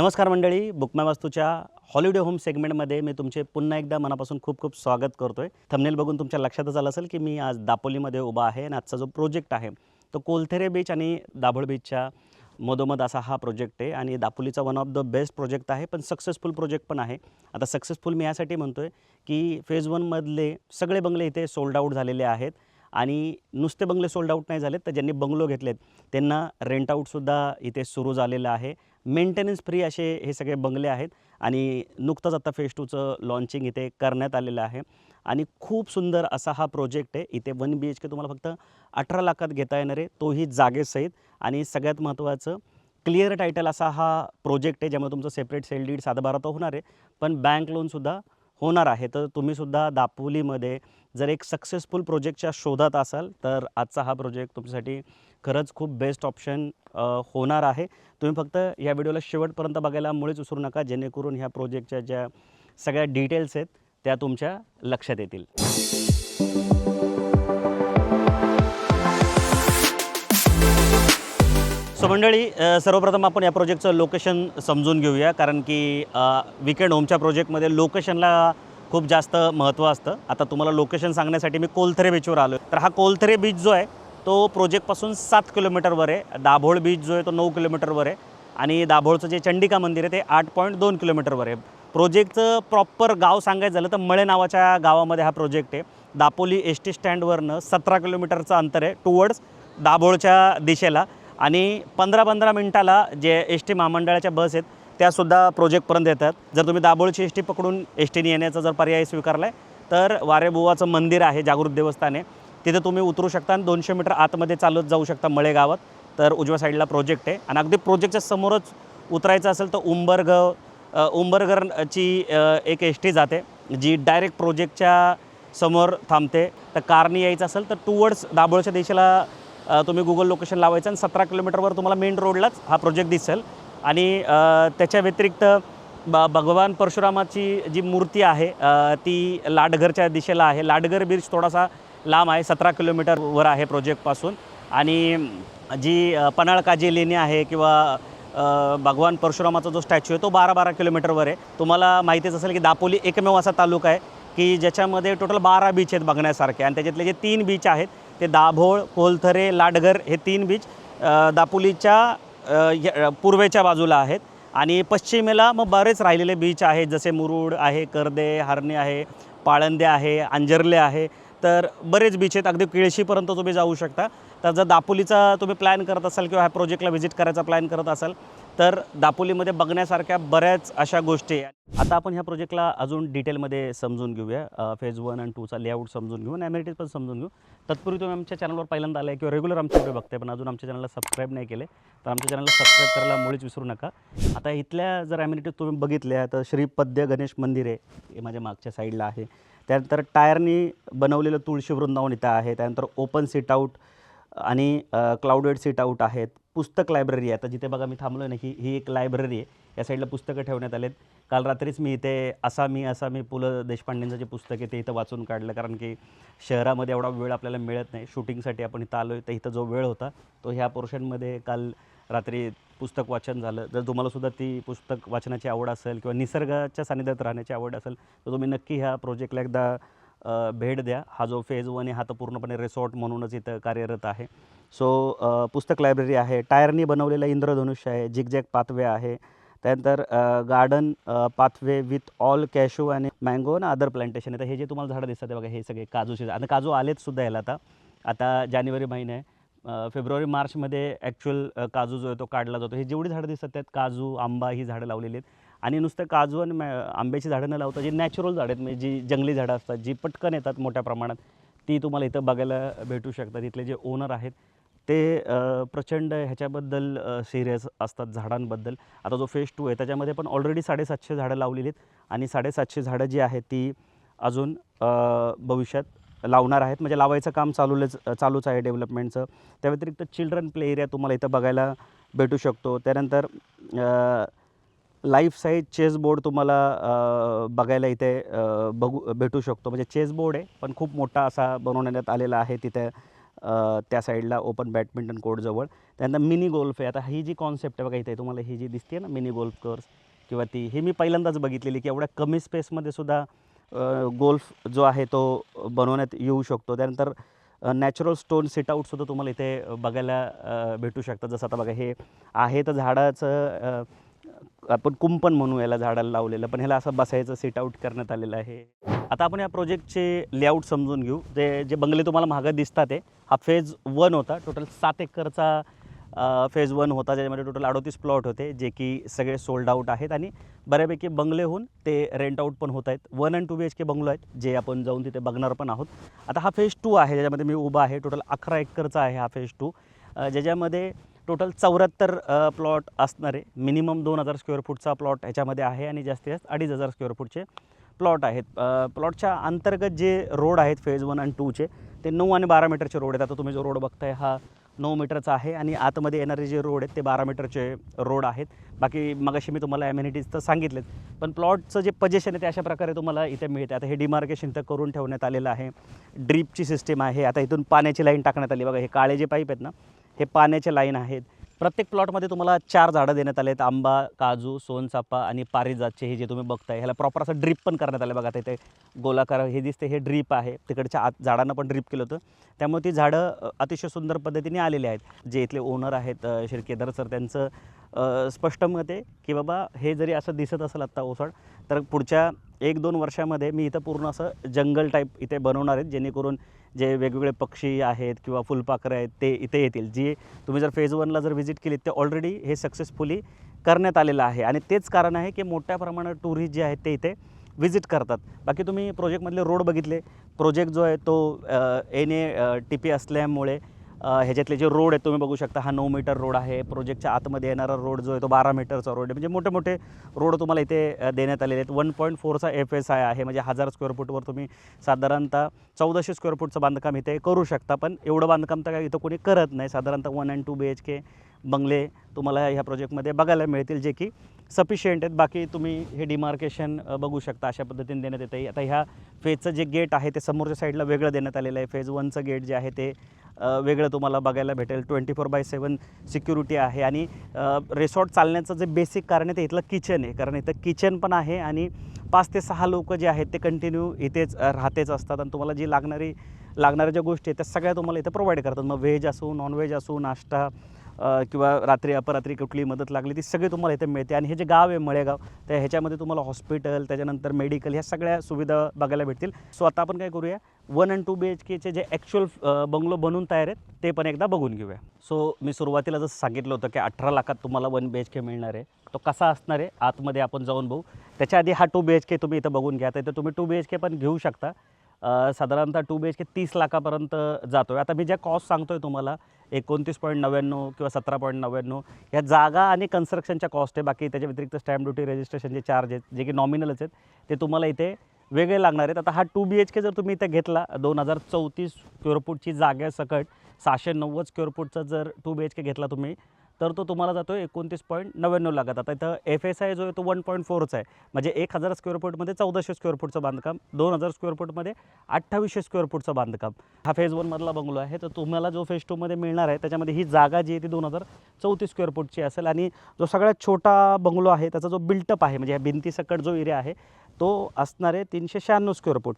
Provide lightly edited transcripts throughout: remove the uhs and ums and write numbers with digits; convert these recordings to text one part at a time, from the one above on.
नमस्कार मंडळी, बुकमाय वास्तूच्या holiday home सेगमेंटमध्ये मी तुमचे पुन्हा एकदा मनापासून खूप खूप स्वागत करतोय। थंबनेल बघून तुमच्या लक्षातच आलं असेल की मी आज दापोलीमध्ये उभा आहे आणि आजचा जो प्रोजेक्ट आहे तो कोलथेरे बीच आणि दाभोळ बीचच्या मधोमध असा हा प्रोजेक्ट आहे आणि दापोलीचा one of the best project आहे, पण सक्सेसफुल प्रोजेक्ट पण आहे। आता सक्सेसफुल मी यासाठी म्हणतोय की फेज 1 मधले सगळे बंगले इथे सोल्ड आउट झालेले आहेत आणि नुसते बंगले सोल्ड आउट नाही झालेत, तर ज्यांनी बंगलो घेतलेत त्यांना रेंट आउटसुद्धा इथे सुरू झालेलं आहे। मेंटेनन्स फ्री असे हे सगळे बंगले आहेत आणि नुकतंच आता फेज 2चं लॉन्चिंग इथे करण्यात आलेलं आहे आणि खूप सुंदर असा हा प्रोजेक्ट आहे। इथे 1 BHK तुम्हाला फक्त 18 लाखात घेता येणार आहे, तोही जागेसहित। आणि सगळ्यात महत्त्वाचं क्लिअर टायटल असा हा प्रोजेक्ट आहे, ज्यामुळे तुमचं सेपरेट सेल डीड सातबारा तर होणार आहे, पण बँक लोनसुद्धा होणार आहे। तर तुम्हीसुद्धा दापोलीमध्ये जर एक सक्सेसफुल प्रोजेक्टच्या शोधात असाल तर आजचा हा प्रोजेक्ट तुमच्यासाठी खरंच खूप बेस्ट ऑप्शन होणार आहे। तुम्ही फक्त या व्हिडिओला शेवटपर्यंत बघायला मुळीच विसरू नका, जेणेकरून ह्या प्रोजेक्टच्या ज्या सगळ्या डिटेल्स आहेत त्या तुमच्या लक्षात येतील। सो मंडळी, सर्वप्रथम आपण या प्रोजेक्टचं लोकेशन समजून घेऊया, कारण की वीकेंड होमच्या प्रोजेक्टमध्ये लोकेशनला खूप जास्त महत्त्व असतं। आता तुम्हाला लोकेशन सांगण्यासाठी मी कोलथेरे बीचवर आलो आहे। तर हा कोलथेरे बीच जो आहे तो प्रोजेक्टपासून 7 किलोमीटरवर आहे। दाभोळ बीच जो आहे तो 9 किलोमीटरवर आहे आणि दाभोळचं जे चंडिका मंदिर आहे ते 8.2 किलोमीटरवर आहे। प्रोजेक्टचं प्रॉपर गाव सांगायचं झालं तर मळे नावाच्या गावामध्ये हा प्रोजेक्ट आहे। दापोली ST स्टँडवरनं 17 किलोमीटरचं अंतर आहे टुवर्ड्स दाभोळच्या दिशेला आणि 15-15 मिनिटाला जे ST महामंडळाच्या बस आहेत त्यासुद्धा प्रोजेक्टपर्यंत येतात। जर तुम्ही दाभोळची ST पकडून STने येण्याचा जर पर्याय स्वीकारला आहे तर वारेबुवाचं मंदिर आहे, जागृत देवस्थान आहे, तिथे तुम्ही उतरू शकता आणि 200 मीटर आतमध्ये चालत जाऊ शकता मळे गावात। तर उजव्या साईडला प्रोजेक्ट आहे आणि अगदी प्रोजेक्टच्या समोरच उतरायचं असेल तर उंबरगरची एक ST जाते जी डायरेक्ट प्रोजेक्टच्या समोर थांबते। तर कारने यायचं असेल तर टुवर्ड्स दाभोळच्या दिशेला तुम्ही गुगल लोकेशन लावायचं आणि 17 किलोमीटरवर तुम्हाला मेन रोडलाच हा प्रोजेक्ट दिसेल। आणि त्याच्या व्यतिरिक्त भगवान परशुरामाची जी मूर्ती आहे ती लाडघरच्या दिशेला आहे। लाडघर बीच थोडासा लांब आहे, 17 किलोमीटरवर आहे प्रोजेक्टपासून। आणि जी पन्हाळकाजी लेणी आहे किंवा भगवान परशुरामाचा जो स्टॅच्यू आहे तो 12-12 किलोमीटरवर आहे। तुम्हाला माहितीच असेल की दापोली एकमेव असा तालुका आहे की ज्याच्यामध्ये टोटल 12 बीच आहेत बघण्यासारखे आणि त्याच्यातले जे 3 बीच आहेत ते दाभोळ, कोलथेरे, लाडघर हे 3 बीच दापोलीच्या पूर्वेच्या बाजूला आहेत आणि पश्चिमेला मग बरेच राहिलेले बीच आहेत, जसे मुरुड आहे, करदे, हरणे आहे, पाळंदे आहे, अंजर्ले आहे। तर बरेच बीच आहेत, अगदी केळशीपर्यंत तुम्ही जाऊ शकता। तर जर दापोलीचा तुम्ही प्लॅन करत असाल किंवा ह्या प्रोजेक्टला व्हिजिट करायचा प्लॅन करत असाल तर दापोलीमध्ये बघण्यासारख्या बऱ्याच अशा गोष्टी आहेत। आता आपण ह्या प्रोजेक्टला अजून डिटेलमध्ये समजून घेऊया, फेज 1 आणि 2चा लेआउट समजून घेऊ आणि ॲमेनिटीज पण समजून घेऊ। तत्पूर्वी तुम्ही आमच्या चॅनलवर पहिल्यांदा आला आहे किंवा रेग्युलर आमचे व्हिडिओ बघताय पण अजून आमच्या चॅनलला सबस्क्राईब नाही केले तर आमच्या चॅनलला सबस्क्राईब करायला मुळीच विसरू नका। आता इथल्या जर ॲमेनिटीज तुम्ही बघितल्या तर श्रीपद्य गणेश मंदिर आहे, हे माझ्या मागच्या साईडला आहे। त्यानंतर टायरनी बनवलेलं तुळशी वृंदावन इथं आहे। त्यानंतर ओपन सीट आऊट आणि क्लाउडेड सीट आऊट आहेत। पुस्तक लायब्ररी आहे, आता जिथे बघा मी थांबलो आहे ना ही एक लायब्ररी आहे। या साईडला पुस्तकं ठेवण्यात आलेत। काल रात्रीच मी इथे असा मी पु ल देशपांडेंचं जे पुस्तक आहे ते इथं वाचून काढलं, कारण की शहरामध्ये एवढा वेळ आपल्याला मिळत नाही। शूटिंगसाठी आपण इथं आलो आहे तर इथं जो वेळ होता तो ह्या पोर्शनमध्ये काल रात्री पुस्तक वाचन झालं। जर तुम्हालासुद्धा ती पुस्तक वाचनाची आवड असेल किंवा निसर्गाच्या सानिध्यात राहण्याची आवड असेल तर तुम्ही नक्की ह्या प्रोजेक्टला एकदा भेट द्या। हा जो फेज 1 आहे हा तर पूर्णपणे रिसॉर्ट म्हणूनच इथं कार्यरत आहे। सो पुस्तक लायब्ररी आहे, टायरनी बनवलेलं इंद्रधनुष्य आहे, झिगझॅग पाथवे आहे, त्यानंतर garden pathway with all cashew आणि मँगो आणि अदर प्लांटेशन आहे। तर हे जे तुम्हाला झाडं दिसतात बघा हे सगळे काजूचे झाड, आता काजू आलेत सुद्धा याला। आता जानेवारी महिना आहे, फेब्रुवारी मार्चमध्ये ॲक्च्युअल काजू जो आहे तो काढला जातो। हे जेवढी झाडं दिसतात त्यात काजू, आंबा ही झाडं लावलेली आहेत आणि नुसतं काजू आणि आंब्याची झाडं न लावता जी नॅचरल झाडं आहेत, म्हणजे जी जंगली झाडं असतात जी पटकन येतात मोठ्या प्रमाणात, ती तुम्हाला इथं बघायला भेटू शकतात। इथले जे ओनर आहेत ते प्रचंड ह्याच्याबद्दल सिरियस असतात, झाडांबद्दल। आता जो फेज 2 आहे त्याच्यामध्ये पण ऑलरेडी 750 झाडं लावलेली आहेत आणि 750 झाडं जी आहेत ती अजून भविष्यात लावणार आहेत, म्हणजे लावायचं काम चालूच आहे डेव्हलपमेंटचं। त्या व्यतिरिक्त चिल्ड्रन प्ले एरिया तुम्हाला इथं बघायला भेटू शकतो। त्यानंतर लाईफ साईज चेस बोर्ड तुम्हाला बघायला इथे भेटू शकतो, म्हणजे चेस बोर्ड आहे पण खूप मोठा असा बनवण्यात आलेला आहे तिथे। त्या साईडला ओपन बॅडमिंटन कोर्टजवळ. त्यानंतर मिनी गोल्फ आहे. आता ही जी कॉन्सेप्ट आहे बघा इथे तुम्हाला ही जी दिसते ना मिनी गोल्फ कोर्स किंवा ती, ही मी पहिल्यांदाच बघितलेली की एवढ्या कमी स्पेसमध्ये सुद्धा गोल्फ जो आहे तो बनवण्यात येऊ शकतो. त्यानंतर नॅचरल स्टोन सिटआउटसुद्धा तुम्हाला इथे बघायला भेटू शकतं. जसं आता बघा हे आहे तर झाडाचं आपण कुंपण म्हणू याला, झाडाला लावलेलं, पण ह्याला असं बसायचं सिटआउट करण्यात आलेलं आहे. आता आपण या प्रोजेक्टचे लेआउट समजून घेऊ. जे बंगले तुम्हाला मागं दिसतात आहे, हा फेज 1 होता. टोटल 7 एकरचा फेज 1 होता, ज्याच्यामध्ये टोटल 38 प्लॉट होते, जे की सगळे सोल्ड आउट आहेत आणि बऱ्यापैकी बंगले होऊन ते रेंट आउट पण होत आहेत. 1 आणि 2 BHK बंगलो आहेत, जे आपण जाऊन तिथे बघणार पण आहोत. आता हा फेज 2 आहे, ज्याच्यामध्ये मी उभा आहे. टोटल 11 एकरचा आहे हा फेज 2, ज्याच्यामध्ये टोटल 74 प्लॉट असणार आहे. मिनिमम 2000 स्क्वेअर फूटचा प्लॉट ह्याच्यामध्ये आहे आणि जास्तीत जास्त 2500 स्क्वेअर फूटचे प्लॉट आहेत. प्लॉटच्या अंतर्गत जे रोड आहेत फेज 1 आणि 2चे, ते 9 आणि 12 मीटरचे रोड आहेत. आता तुम्ही जो रोड बघताय हा 9 मीटरचा आहे आणि आतमध्ये येणारे जे रोड आहेत ते 12 मीटरचे रोड आहेत. बाकी मगाशी मी तुम्हाला ॲमेनिटीज तर सांगितलेत, पण प्लॉटचं जे पोझिशन आहे ते अशा प्रकारे तुम्हाला इथे मिळते. आता हे डिमार्केशन तर करून ठेवण्यात आलेलं आहे. ड्रीपची सिस्टीम आहे. आता इथून पाण्याची लाईन टाकण्यात आली. बघा हे काळे जे पाईप आहेत ना, हे पाण्याचे लाईन आहेत. प्रत्येक प्लॉटमध्ये तुम्हाला 4 झाडं देण्यात आले आहेत. आंबा, काजू, सोनचाफा आणि पारिजातचे, हे जे तुम्ही बघताय ह्याला प्रॉपर असं ड्रीप पण करण्यात आलं. बघा तिथे गोलाकार हे दिसते, हे ड्रीप आहे. तिकडच्या आत झाडांना पण ड्रीप केलं होतं, त्यामुळे ती झाडं अतिशय सुंदर पद्धतीने आलेली आहेत. जे इथले ओनर आहेत श्री केदार सर, त्यांचं स्पष्ट मत आहे की बाबा हे जरी असं दिसत असेल आत्ता ओसाड, तर पुढच्या 1-2 वर्षामध्ये मी इथं पूर्ण असं जंगल टाईप इथे बनवणार आहेत, जेणेकरून जे वेगवेगळे पक्षी आहेत किंवा फुलपाखरं आहेत ते इथे येतील. जी तुम्ही जर फेज 1ला जर व्हिजिट केली तर ऑलरेडी हे सक्सेसफुली करण्यात आलेलं आहे आणि तेच कारण आहे की मोठ्या प्रमाणात टुरिस्ट जे आहेत ते इथे व्हिजिट करतात. बाकी तुम्ही प्रोजेक्टमधले रोड बघितले. प्रोजेक्ट जो आहे तो NATP असल्यामुळे ह्याच्यातले जे रोड आहेत तुम्ही बघू शकता, हा 9 मीटर रोड आहे. प्रोजेक्टच्या आतमध्ये येणारा रोड जो आहे तो 12 मीटरचा रोड आहे. म्हणजे मोठे मोठे रोड तुम्हाला इथे देण्यात आलेले आहेत. 1.4चा FSI आहे, म्हणजे 1000 स्क्वेअर फूटवर तुम्ही साधारणतः 1400 स्क्वेअर फूटचं बांधकाम इथे करू शकता. पण एवढं बांधकाम तर काय इथं कोणी करत नाही. साधारणतः 1 आणि 2 BHK बंगले तुम्हाला ह्या प्रोजेक्टमध्ये बघायला मिळतील, जे की सफिशियंट आहेत. बाकी तुम्ही हे डिमार्केशन बघू शकता, अशा पद्धतीने देण्यात येतं आहे. आता ह्या फेजचं जे गेट आहे ते समोरच्या साईडला वेगळं देण्यात आलेलं आहे. फेज 1चं गेट जे आहे ते वेगळं तुम्हाला बघायला भेटेल. 24/7 सिक्युरिटी आहे आणि रिसॉर्ट चालण्याचं जे बेसिक कारण आहे ते इथलं किचन आहे. कारण इथं किचन पण आहे आणि 5 ते 6 लोकं जे आहेत ते कंटिन्यू इथेच राहतेच असतात आणि तुम्हाला जी लागणाऱ्या ज्या गोष्टी आहेत त्या सगळ्या तुम्हाला इथं प्रोव्हाइड करतात. मग व्हेज असो, नॉनव्हेज असो, नाश्ता किंवा रात्री अपरात्री कुठली मदत लागली ती सगळी तुम्हाला इथे मिळते. आणि हे जे गाव आहे मळेगाव, तर ह्याच्यामध्ये तुम्हाला हॉस्पिटल, त्याच्यानंतर मेडिकल, ह्या सगळ्या सुविधा बघायला भेटतील. सो आता आपण काय करूया, 1 आणि 2 BHKचे जे ॲक्च्युअल बंगलो बनून तयार आहेत ते पण एकदा बघून घेऊया. सो मी सुरुवातीला जसं सांगितलं होतं की 18 लाखात तुम्हाला 1 BHK मिळणार आहे. तो कसा असणार आहे आतमध्ये आपण जाऊन बघू. त्याच्या आधी हा 2 BHK तुम्ही इथं बघून घ्या. तर तुम्ही 2 BHK पण घेऊ शकता. साधारणतः 2 BHK 30 लाखापर्यंत जातो आहे. आता मी ज्या कॉस्ट सांगतो आहे तुम्हाला 29.99 किंवा 17.99, ह्या जागा आणि कन्स्ट्रक्शनच्या कॉस्ट आहे. बाकी त्याच्या व्यतिरिक्त स्टॅम्प ड्युटी, रजिस्ट्रेशनचे चार्ज आहेत, जे की नॉमिनलच आहेत, ते तुम्हाला इथे वेगळे लागणार आहेत. आता हा 2 BHK जर तुम्ही इथे घेतला, 2034 स्क्वेअर फूटची जागेसकट 690 स्क्वेअर फूटचा जर 2 BHK घेतला तुम्ही, तर तो तुम्हाला जातो 29.99 लाखात. आता इथं FSI जो आहे तो 1.4चा आहे, म्हणजे 1000 स्क्वेअर फूटमध्ये 1400 स्क्वेअर फूटचं बांधकाम, 2000 स्क्वेअर फूटमध्ये 2800 स्क्वेअर फूटचं बांधकाम. हा फेज 1मधला बंगलो आहे. तर तुम्हाला जो फेज 2मध्ये मिळणार आहे त्याच्यामध्ये ही जागा जी आहे ती 2034 स्क्वेअर फूटची असेल. आणि जो सगळ्यात छोटा बंगलो आहे त्याचा जो बिल्टअप आहे, म्हणजे ह्या भिंतीसकट जो एरिया आहे तो असणार आहे 396 स्क्वेअर फूट.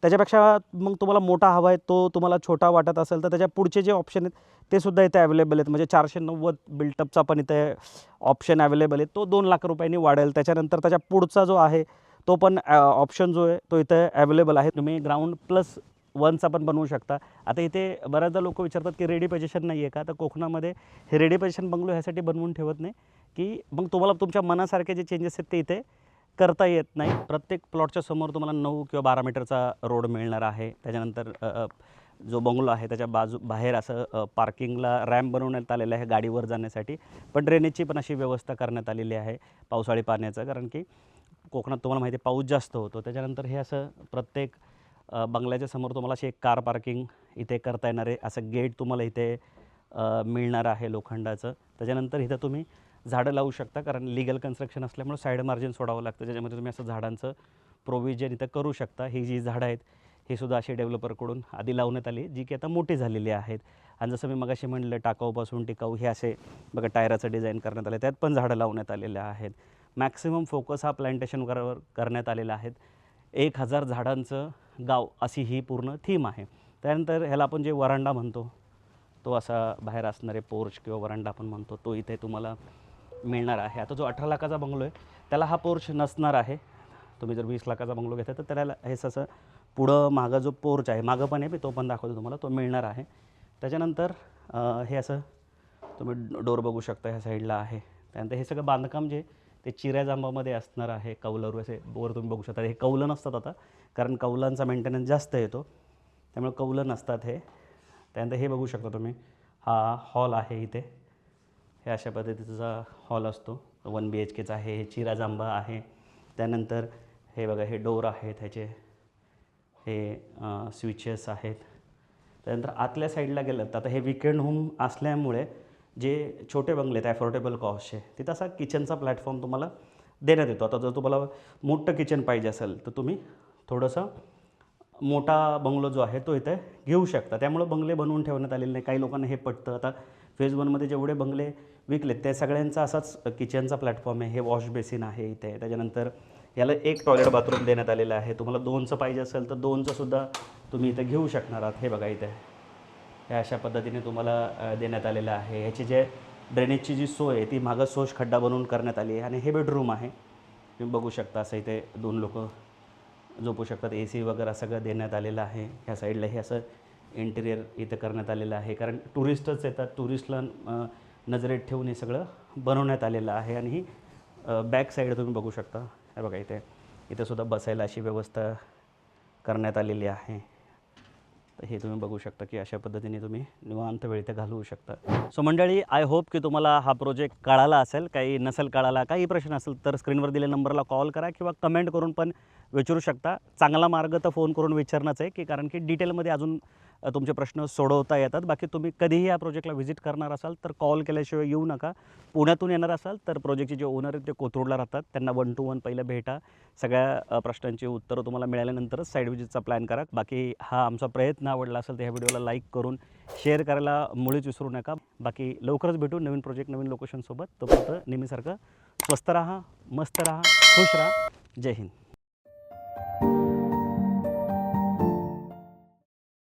त्याच्यापेक्षा मग तुम्हाला मोठा हवा आहे, तो तुम्हाला छोटा वाटत असेल तर त्याच्या पुढचे जे ऑप्शन आहेत ते सुद्धा इथे अवेलेबल आहेत. म्हणजे 490 बिल्टअपचा पण इथे ऑप्शन अवेलेबल आहे. तो 2 लाख रुपयांनी वाढेल. त्याच्यानंतर त्याच्या पुढचा जो आहे तो पण ऑप्शन जो आहे तो इथे अवेलेबल आहे. तुम्ही ग्राउंड प्लस 1चा पण बनवू शकता. आता इथे बऱ्याचदा लोक विचारतात की रेडी पोझिशन नाही आहे का? तर कोकणामध्ये हे रेडी पोझिशन बंगलो ह्यासाठी बनवून ठेवत नाही की मग तुम्हाला तुमच्या मनासारखे जे चेंजेस आहेत ते इथे करता येत नाही. प्रत्येक प्लॉटच्या समोर तुम्हाला 9 किंवा 12 मीटरचा रोड मिळणार आहे. त्याच्यानंतर जो बंगलो आहे त्याच्या बाहेर असं पार्किंगला रॅम्प बनवण्यात आलेलं आहे गाडीवर जाण्यासाठी. पण ड्रेनेजची पण अशी व्यवस्था करण्यात आलेली आहे पावसाळी पाण्याचं, कारण की कोकणात तुम्हाला माहिती आहे पाऊस जास्त होतो. त्याच्यानंतर हे असं प्रत्येक बंगल्याच्या समोर तुम्हाला अशी एक कार पार्किंग इथे करता येणार आहे. असं गेट तुम्हाला इथे मिळणार आहे लोखंडाचं. त्याच्यानंतर इथं तुम्ही झाडं लावू शकता, कारण लिगल कन्स्ट्रक्शन असल्यामुळे साईड मार्जिन सोडावं लागतं, ज्याच्यामध्ये तुम्ही असं झाडांचं प्रोव्हिजन इथं करू शकता. ही जी झाडं आहेत ही सुद्धा अशी डेव्हलपरकडून आधी लावण्यात आली, जी की आता मोठी झालेली आहेत. आणि जसं मी मगाशी म्हणलं टाकाऊपासून टिकाऊ हे असे बघा टायराचं डिझाईन करण्यात आलं, त्यात पण झाडं लावण्यात आलेले आहेत. मॅक्सिमम फोकस हा प्लांटेशनवर करण्यात आलेला आहे. 1000 झाडांचं गाव अशी ही पूर्ण थीम आहे. त्यानंतर ह्याला आपण जे वरांडा म्हणतो, तो असा बाहेर असणारे पोर्च किंवा वरांडा आपण म्हणतो, तो इथे तुम्हाला मिळणार आहे. आता जो 18 लाखाचा बंगलो आहे त्याला हा पोर्च नसणार आहे. तुम्ही जर 20 लाखाचा बंगलो घेता तर त्याला हे असं पुढं मागं जो पोर्च आहे, मागं पण आहे, मी तो पण दाखवतो तुम्हाला, तो मिळणार आहे. त्याच्यानंतर हे असं तुम्ही डोर बघू शकता ह्या साईडला आहे. त्यानंतर हे सगळं बांधकाम जे ते चिऱ्या जांबामध्ये असणार आहे. कौलारू असे वर तुम्ही बघू शकता. हे कौलं नसतात आता, कारण कौलांचा मेंटेनन्स जास्त येतो, त्यामुळे कौलं नसतात हे. त्यानंतर हे बघू शकता तुम्ही, हा हॉल आहे इथे. हे अशा पद्धतीचा हॉल असतो, 1 BHKचा आहे. हे चिरा जांबा आहे. त्यानंतर हे बघा, हे डोर आहेत ह्याचे, हे स्विचेस आहेत. त्यानंतर आतल्या साईडला गेलं तर आता हे वीकेंड होम असल्यामुळे जे छोटे बंगले आहेत ॲफोर्डेबल कॉस्टचे, तिथं असा किचनचा प्लॅटफॉर्म तुम्हाला देण्यात येतो. आता जर तुम्हाला मोठं किचन पाहिजे असेल तर तुम्ही थोडंसं मोठा बंगलो जो आहे तो इथे घेऊ शकता. त्यामुळे बंगले बनवून ठेवण्यात आलेले नाही. काही लोकांना हे पटतं. आता फेज 1मध्ये जेवढे बंगले विकलेत त्या सगळ्यांचा असाच किचनचा प्लॅटफॉर्म आहे. हे वॉश बेसिन आहे इथे. त्याच्यानंतर याला 1 टॉयलेट बाथरूम देण्यात आलेलं आहे. तुम्हाला 2चं पाहिजे असेल तर 2चं सुद्धा तुम्ही इथे घेऊ शकणार आहात. हे बघा इथे हे अशा पद्धतीने तुम्हाला देण्यात आलेलं आहे. ह्याची जे ड्रेनेजची जी सोय आहे ती मागं सोश खड्डा बनवून करण्यात आली आहे. आणि हे बेडरूम आहे, तुम्ही बघू शकता. असं इथे 2 लोकं झोपू शकतात. AC वगैरे सगळं देण्यात आलेलं आहे. ह्या साईडला हे असं इंटिरियर इथं करण्यात आलेलं आहे, कारण टुरिस्टच येतात. टुरिस्टला नजरेत ठेवून हे सगळं बनवण्यात आलेलं आहे. आणि ही बॅक साईड तुम्ही बघू शकता. हे बघा इथे सुद्धा बसायला अशी व्यवस्था करण्यात आलेली आहे. तर हे तुम्ही बघू शकता की अशा पद्धतीने तुम्ही निवांत वेळ इथे घालवू शकता. सो मंडळी, आय होप की तुम्हाला हा प्रोजेक्ट कळाला असेल. काही नसेल कळाला, काही प्रश्न असेल तर स्क्रीनवर दिलेल्या नंबरला कॉल करा किंवा कमेंट करून पण विचारू शकता. चांगला मार्ग तर फोन करून विचारणंच आहे, की कारण की डिटेलमध्ये अजून तुमचे प्रश्न सोडवता येतात. बाकी तुम्ही कधीही या प्रोजेक्टला व्हिजिट करणार असाल तर कॉल केल्याशिवाय येऊ नका. पुण्यातून येणार असाल तर प्रोजेक्टचे जे ओनर आहेत ते कोथरूडला राहतात, त्यांना 1 to 1 पहिलं भेटा. सगळ्या प्रश्नांची उत्तरं तुम्हाला मिळाल्यानंतरच साईड व्हिजिटचा प्लॅन करा. बाकी हा आमचा प्रयत्न आवडला असेल तर ह्या व्हिडिओला लाईक करून शेअर करायला मुळीच विसरू नका. बाकी लवकरच भेटू नवीन प्रोजेक्ट नवीन लोकेशनसोबत. तोपर्यंत नेहमीसारखं स्वस्त राहा, मस्त राहा, खुश राहा. जय हिंद.